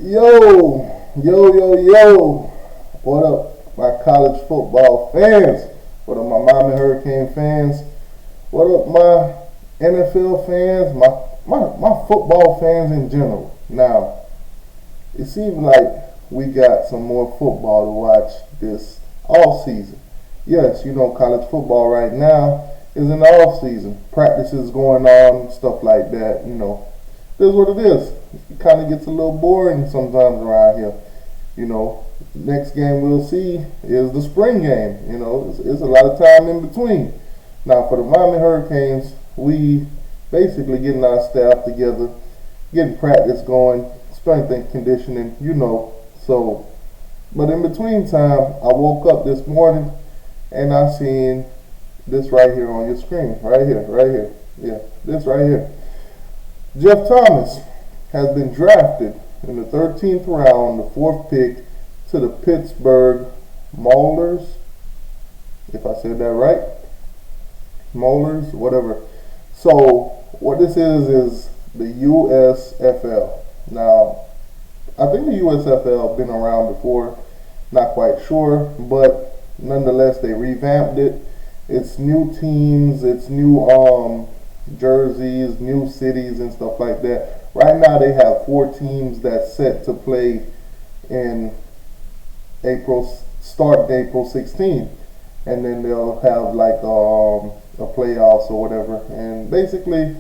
Yo, yo. What up, my college football fans? What up, my Miami Hurricane fans? What up, my NFL fans? My football fans in general. Now, it seems like we got some more football to watch this off season. Yes, college football right now is in the off season. Practices going on, stuff like that. It is what it is. It kind of gets a little boring sometimes around here. Next game we'll see is the spring game. It's a lot of time in between. Now for the Miami Hurricanes, we basically getting our staff together, getting practice going, strength and conditioning, So, but in between time, I woke up this morning and I seen this right here on your screen. Right here. Yeah, this right here. Jeff Thomas has been drafted in the 13th round, the 4th pick, to the Pittsburgh Maulers. If I said that right. Maulers, whatever. So, what this is the USFL. Now, I think the USFL been around before, not quite sure, but nonetheless they revamped it. It's new teams, it's new jerseys, new cities and stuff like that. Right now they have 4 teams that's set to play in starting April 16th, and then they'll have like a playoffs or whatever, and basically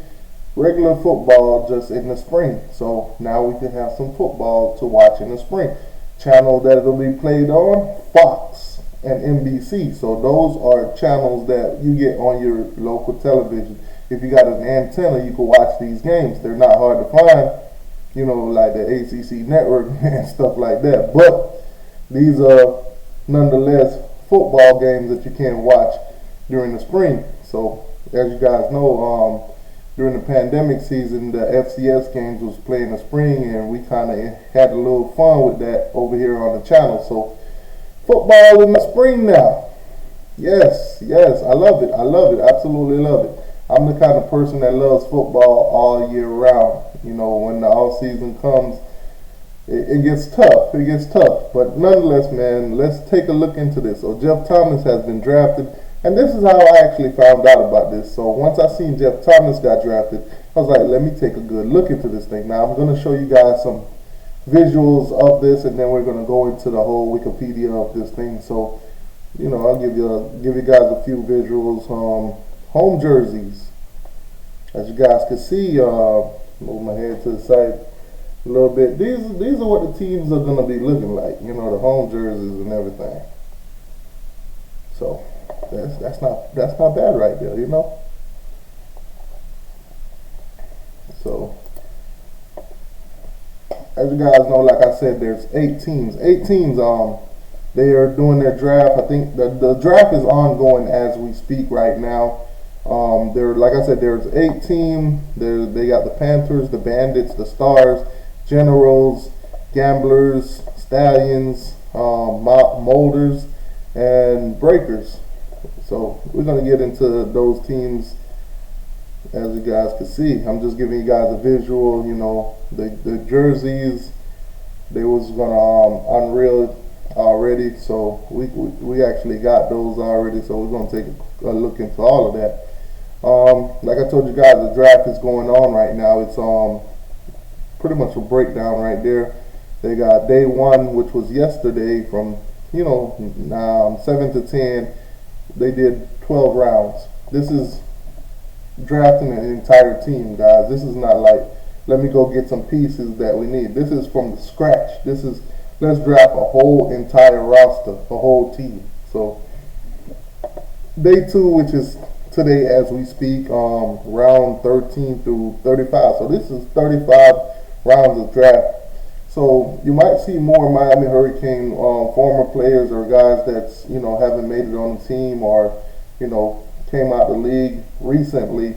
regular football just in the spring. So now we can have some football to watch in the spring. Channel that it'll be played on, Fox and NBC. So those are channels that you get on your local television. If you got an antenna, you can watch these games. They're not hard to find, like the ACC network and stuff like that. But these are nonetheless football games that you can watch during the spring. So as you guys know, during the pandemic season, the FCS games was played in the spring, and we kind of had a little fun with that over here on the channel. So football in the spring now. Yes, I love it. Absolutely love it. I'm the kind of person that loves football all year round. When the off season comes, it gets tough. But nonetheless, man, let's take a look into this. So Jeff Thomas has been drafted, and this is how I actually found out about this. So once I seen Jeff Thomas got drafted, I was like, let me take a good look into this thing. Now I'm going to show you guys some visuals of this, and then we're going to go into the whole Wikipedia of this thing. So, I'll give you guys a few visuals. Home jerseys, as you guys can see. Move my head to the side a little bit. These are what the teams are going to be looking like. The home jerseys and everything. So that's not bad right there. So as you guys know, like I said, there's 8 teams. 8 teams. They are doing their draft. I think the draft is ongoing as we speak right now. Like I said, there's 8 teams. They got the Panthers, the Bandits, the Stars, Generals, Gamblers, Stallions, Molders, and Breakers. So we're gonna get into those teams as you guys can see. I'm just giving you guys a visual. The jerseys, they was gonna unreal already, so we actually got those already. So we're gonna take a look into all of that. Like I told you guys, the draft is going on right now. It's pretty much a breakdown right there. They got day 1, which was yesterday, from 7 to 10. They did 12 rounds. This is drafting an entire team, guys. This is not like, let me go get some pieces that we need. This is from the scratch. Let's draft a whole entire roster, a whole team. So day 2, which is today as we speak, round 13 through 35. So this is 35 rounds of draft. So you might see more Miami Hurricane former players or guys that's haven't made it on the team, or came out the league recently.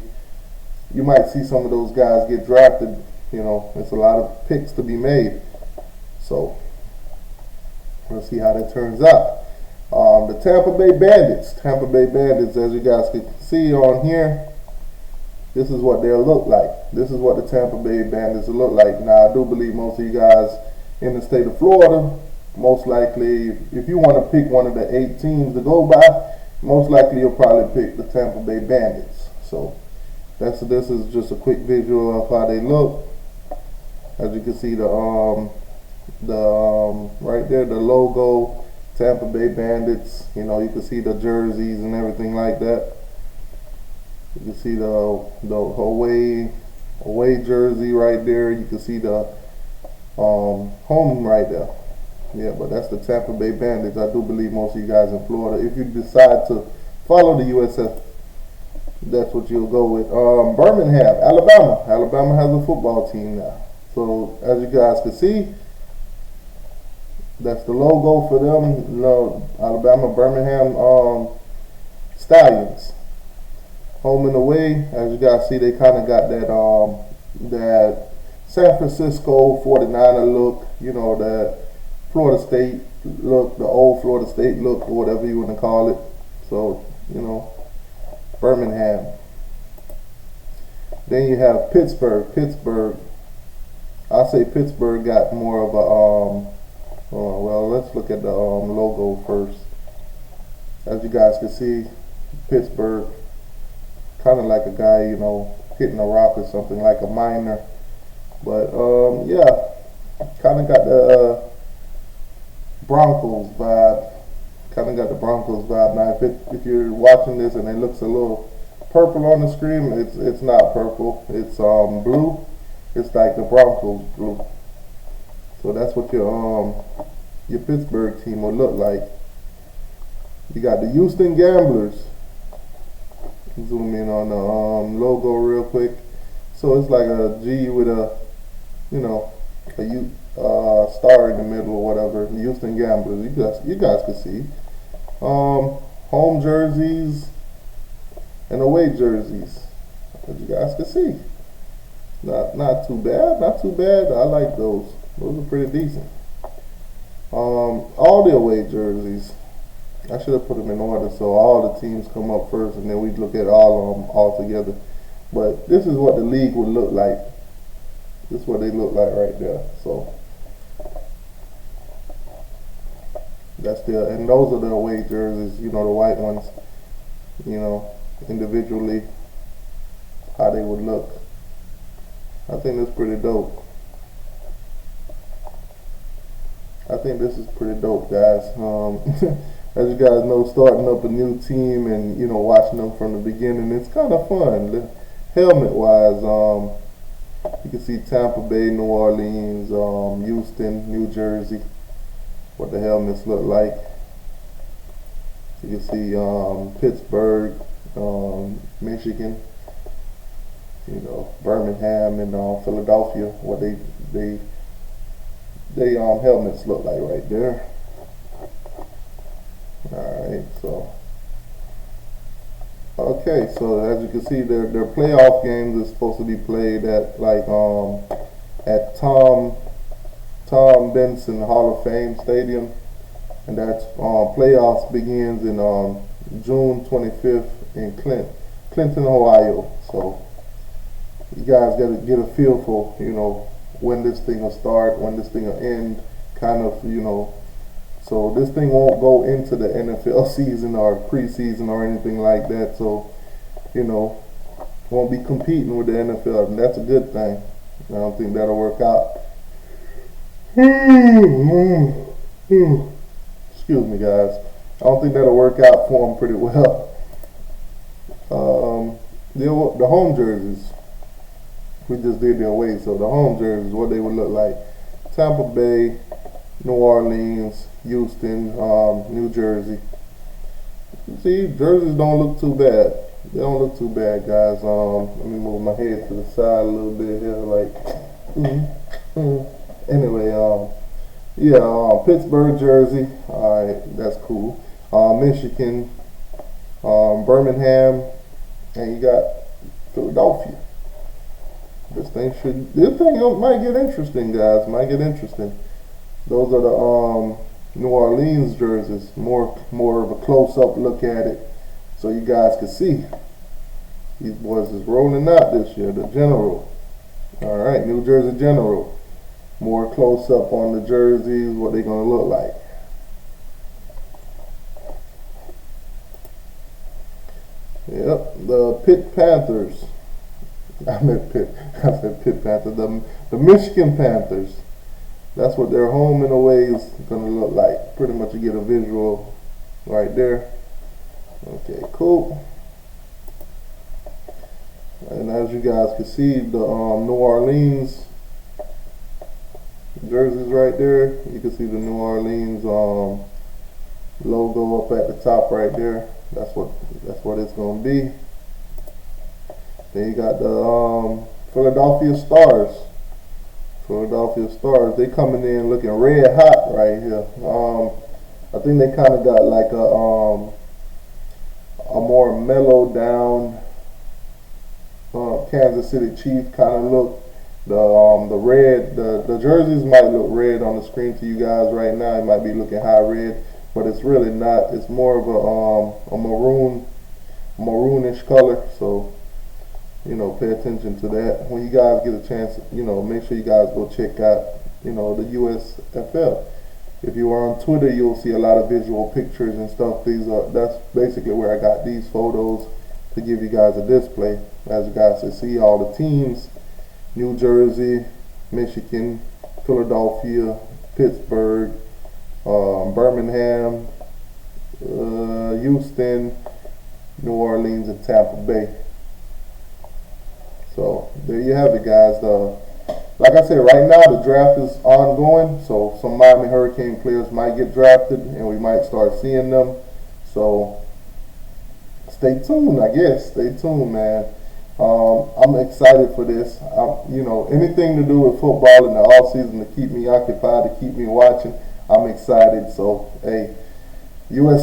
You might see some of those guys get drafted. It's a lot of picks to be made. So let's see how that turns out. The Tampa Bay Bandits, as you guys can see on here, this is what they'll look like. This is what the Tampa Bay Bandits will look like. Now, I do believe most of you guys in the state of Florida, most likely, if you want to pick one of the 8 teams to go by, most likely you'll probably pick the Tampa Bay Bandits. So this is just a quick visual of how they look. As you can see, right there, the logo, Tampa Bay Bandits. You know, you can see the jerseys and everything like that. You can see the away jersey right there. You can see the home right there. Yeah, but that's the Tampa Bay Bandits. I do believe most of you guys in Florida, if you decide to follow the USFL, that's what you'll go with. Birmingham, Alabama. Alabama has a football team now. So as you guys can see, that's the logo for them. You know, Alabama, Birmingham Stallions. Home and away, as you guys see, they kind of got that San Francisco 49er look. You know, that Florida State look, the old Florida State look, or whatever you want to call it. So, you know, Birmingham. Then you have Pittsburgh. I say Pittsburgh got more of a well, let's look at the logo first. As you guys can see, Pittsburgh, kind of like a guy, you know, hitting a rock or something, like a miner. But yeah, kind of got the Broncos vibe. Now, if you're watching this and it looks a little purple on the screen, it's not purple. It's blue. It's like the Broncos blue. So that's what your Pittsburgh team will look like. You got the Houston Gamblers. Zoom in on the logo real quick. So it's like a G with a, you know, a star in the middle or whatever. The Houston Gamblers. You guys can see. Home jerseys and away jerseys. As you guys can see. Not too bad. I like those. Those are pretty decent. All the away jerseys, I should have put them in order so all the teams come up first and then we look at all of them all together. But this is what the league would look like. This is what they look like right there. So and those are the away jerseys, you know, the white ones, you know, individually, how they would look. I think that's pretty dope. I think this is pretty dope, guys. As you guys know, starting up a new team and, you know, watching them from the beginning, it's kind of fun. Helmet-wise, you can see Tampa Bay, New Orleans, Houston, New Jersey, what the helmets look like. You can see Pittsburgh, Michigan, you know, Birmingham and Philadelphia, what they helmets look like right there. Alright, so okay, so as you can see, their playoff games are supposed to be played at at Tom Benson Hall of Fame Stadium, and that's playoffs begins in June 25th in Clinton, Ohio. So you guys got to get a feel for, you know, when this thing will start, when this thing will end, kind of, you know. So this thing won't go into the NFL season or preseason or anything like that. So, you know, won't be competing with the NFL, and that's a good thing. I don't think that'll work out. Excuse me, guys. I don't think that'll work out for them pretty well. The home jerseys. We just did the away, so the home jerseys, what they would look like. Tampa Bay, New Orleans, Houston, New Jersey. See, jerseys don't look too bad. They don't look too bad, guys. Let me move my head to the side a little bit here, like, Anyway, yeah, Pittsburgh jersey. Alright, that's cool. Michigan, Birmingham, and you got Philadelphia. This thing might get interesting, guys. Might get interesting. Those are the New Orleans jerseys. More of a close-up look at it, so you guys can see. These boys is rolling out this year. The General. All right, New Jersey General. more close up on the jerseys, what they're going to look like. Yep, the Pitt Panthers. I said Pitt Panthers. The Michigan Panthers. That's what their home and away is going to look like. Pretty much you get a visual right there. Okay, cool. And as you guys can see, the New Orleans jerseys right there. You can see the New Orleans logo up at the top right there. That's what it's gonna be. Then you got the Philadelphia Stars. Philadelphia Stars. They coming in looking red hot right here. I think they kind of got like a more mellowed down Kansas City Chiefs kind of look. The red, the jerseys might look red on the screen to you guys right now. It might be looking high red, but it's really not. It's more of a maroonish color. So, you know, pay attention to that. When you guys get a chance, you know, make sure you guys go check out, you know, the USFL. If you are on Twitter, you'll see a lot of visual pictures and stuff. That's basically where I got these photos to give you guys a display. As you guys can see, all the teams: New Jersey, Michigan, Philadelphia, Pittsburgh, Birmingham, Houston, New Orleans, and Tampa Bay. So there you have it, guys. Like I said, right now the draft is ongoing, so some Miami Hurricane players might get drafted and we might start seeing them. So stay tuned, I guess. Stay tuned, man. I'm excited for this. You know, anything to do with football in the off season to keep me occupied, to keep me watching, I'm excited. So, hey, United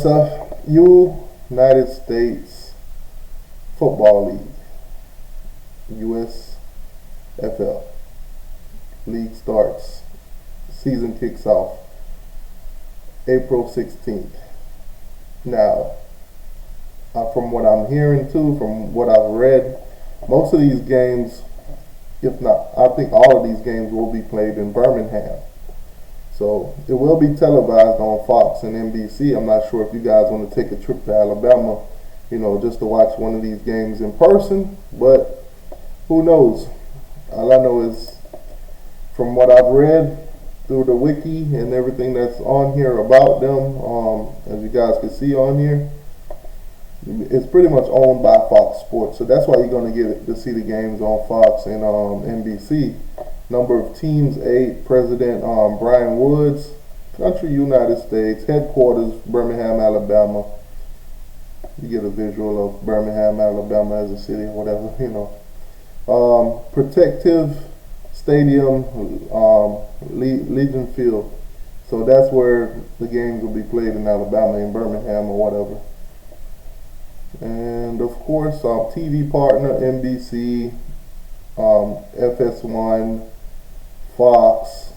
States Football League, USFL. League starts. Season kicks off April 16th. Now, from what I'm hearing too, from what I've read, most of these games, if not, I think all of these games will be played in Birmingham. So it will be televised on Fox and NBC. I'm not sure if you guys want to take a trip to Alabama, you know, just to watch one of these games in person, but who knows? All I know is from what I've read through the wiki and everything that's on here about them, as you guys can see on here, it's pretty much owned by Fox Sports, so that's why you're going to get to see the games on Fox and NBC. Number of teams, 8. President Brian Woods. Country, United States. Headquarters, Birmingham, Alabama. You get a visual of Birmingham, Alabama as a city or whatever, you know. Protective Stadium, Legion Field. So that's where the games will be played in Alabama, in Birmingham or whatever. And of course, TV partner NBC, FS1, Fox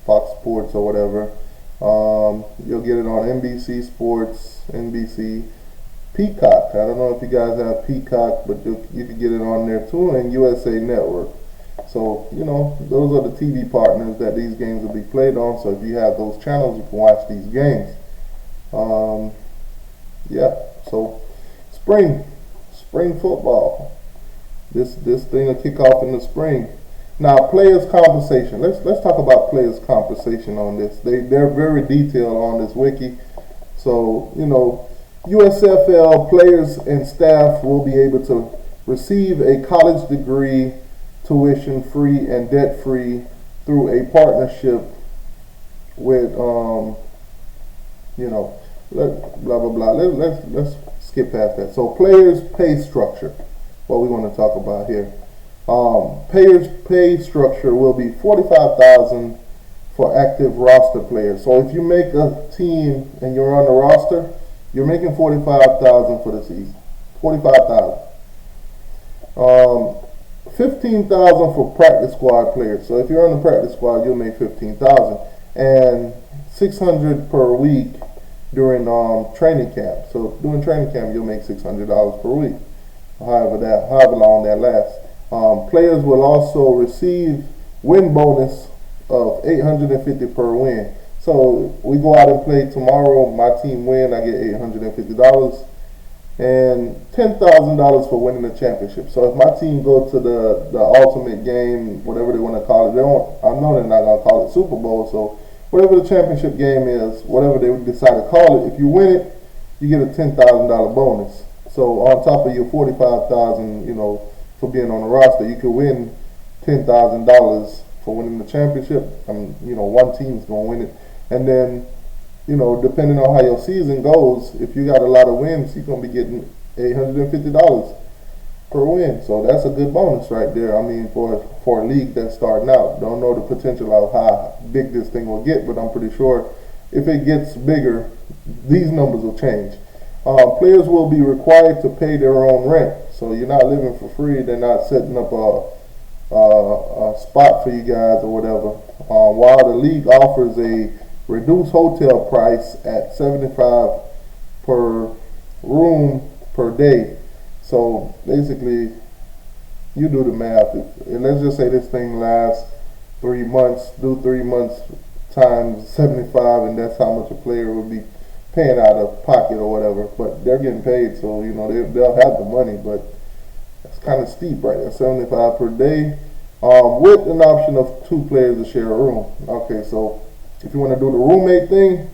Sports or whatever. You'll get it on NBC Sports, NBC, Peacock. I don't know if you guys have Peacock, but you can get it on there too, and USA Network. So, you know, those are the TV partners that these games will be played on. So if you have those channels, you can watch these games. Yeah, so spring football. This thing will kick off in the spring. Now, players' compensation. Let's talk about players' compensation on this. They're very detailed on this wiki. So, you know, USFL players and staff will be able to receive a college degree, tuition free and debt free, through a partnership with you know, blah blah blah. Let's skip past that. So players' pay structure, what we want to talk about here. Players' pay structure will be $45,000 for active roster players. So if you make a team and you're on the roster, you're making $45,000 for the season. $45,000. $15,000 for practice squad players. So if you're on the practice squad, you'll make $15,000, and $600 per week during training camp. So during training camp, you'll make $600 per week, however long that lasts. Players will also receive win bonus of $850 per win. So we go out and play tomorrow. My team win. I get $850 and $10,000 for winning the championship. So if my team go to the ultimate game, whatever they want to call it, they don't. I know they're not gonna call it Super Bowl. So whatever the championship game is, whatever they decide to call it, if you win it, you get a $10,000 bonus. So on top of your $45,000, for being on the roster, you could win $10,000 for winning the championship. One team's gonna win it, and then, depending on how your season goes, if you got a lot of wins, you're gonna be getting $850 per win. So that's a good bonus right there. For a league that's starting out, don't know the potential of how big this thing will get, but I'm pretty sure if it gets bigger, these numbers will change. Players will be required to pay their own rent, so you're not living for free. They're not setting up a spot for you guys or whatever. While the league offers a reduced hotel price at $75 per room per day. So basically, you do the math. And let's just say this thing lasts 3 months. Do 3 months times 75, and that's how much a player would be paying out of pocket or whatever. But they're getting paid, so they'll have the money. But it's kind of steep, right? At $75 per day, with an option of 2 players to share a room. Okay, so if you want to do the roommate thing,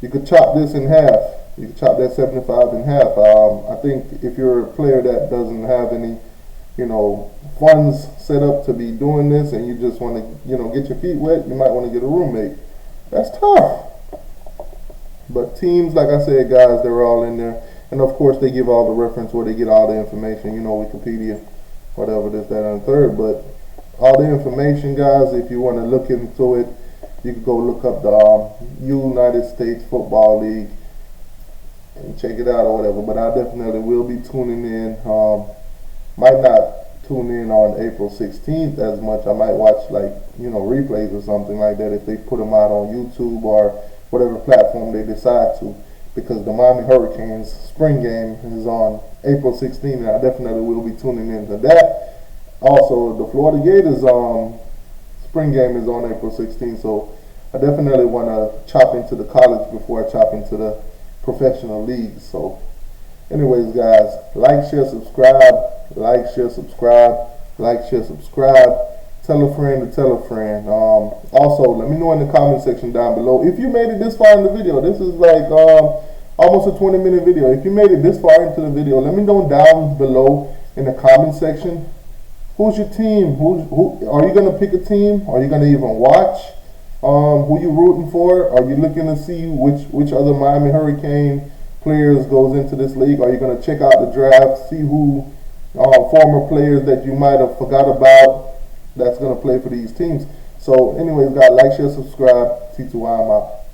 you could chop this in half. You can chop that 75 in half. I think if you're a player that doesn't have any, funds set up to be doing this, and you just want to, get your feet wet, you might want to get a roommate. That's tough. But teams, like I said, guys, they're all in there. And of course, they give all the reference where they get all the information, Wikipedia, whatever, this, that, and the third. But all the information, guys, if you want to look into it, you can go look up the United States Football League and check it out or whatever. But I definitely will be tuning in. Might not tune in on April 16th as much. I might watch replays or something like that if they put them out on YouTube or whatever platform they decide to, because the Miami Hurricanes spring game is on April 16th, and I definitely will be tuning into that. Also, the Florida Gators spring game is on April 16th, so I definitely want to chop into the college before I chop into the professional leagues. So anyways, guys, like, share, subscribe, like, share, subscribe, like, share, subscribe. Tell a friend to tell a friend. Also, let me know in the comment section down below if you made it this far in the video. This is like almost a 20-minute video. If you made it this far into the video, let me know down below in the comment section. Who's your team? Who are you gonna pick a team? Are you gonna even watch? Who you rooting for? Are you looking to see which other Miami Hurricane players goes into this league? Are you gonna check out the draft, see who former players that you might have forgot about that's going to play for these teams? So anyways, guys, like, share, subscribe. T2I, I'm out.